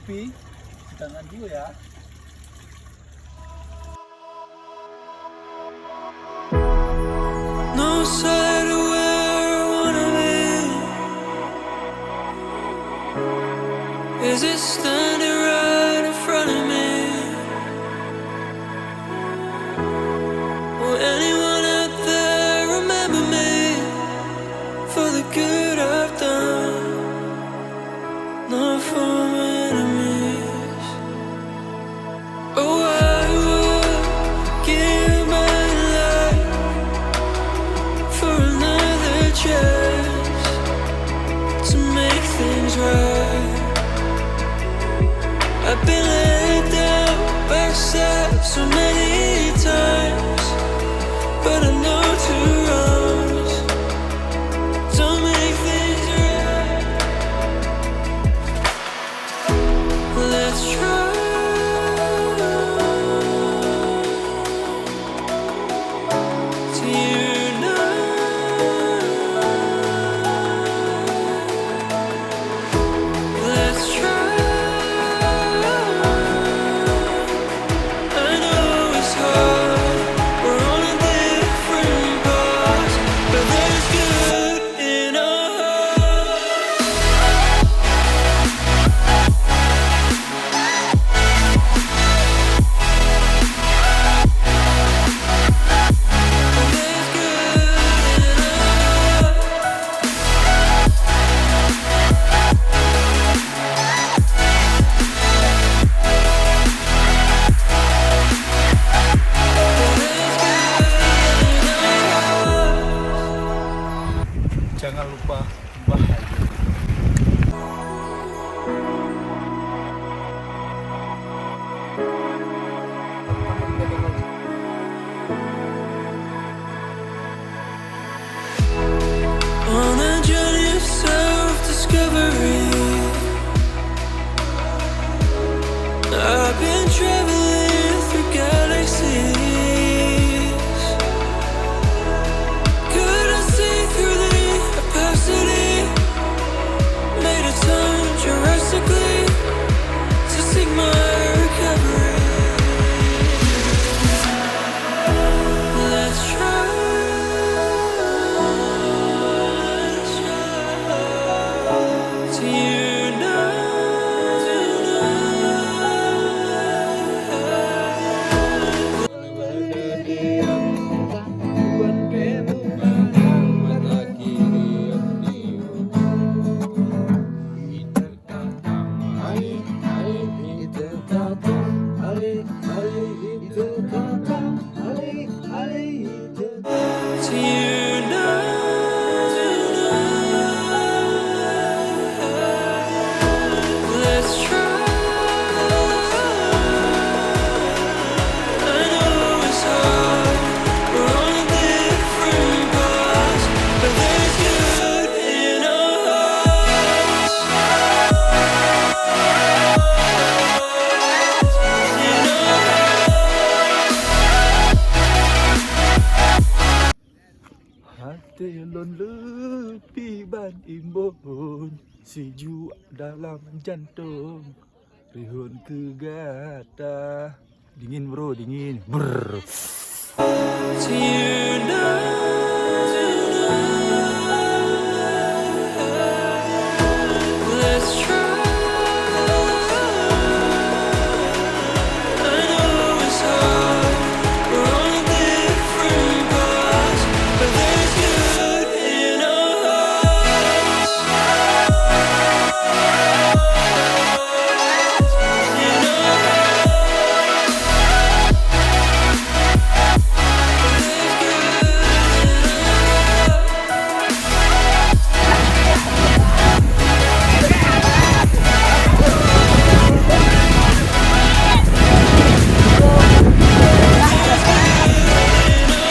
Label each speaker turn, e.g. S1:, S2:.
S1: kopi di tangan dulu ya.
S2: No side of where I wanna be. Is it standing right in front of me? Will anyone out there remember me for the good I've done? Not for my enemies. Oh, I would give my life for another chance to make things right. I've been let down by myself so many times, but I know to runs don't make things right. Let's try to unite. Let's try. I know it's hard. We're on a different path, but there's good in our hearts. There's good in our
S1: Jangan lupa bahagia.
S2: On a journey of self-discovery, I've been traveling through galaxies. Couldn't see through the opacity, made a turn drastically to seek my recovery. Let's try to Let's try. I know it's hard. We're on a different path, but there's good in our hearts.
S1: Hati lon lebih ban imbun, sejuk dalam jantung, rihun ke gata. Dingin bro, dingin. Brr.
S2: To unite.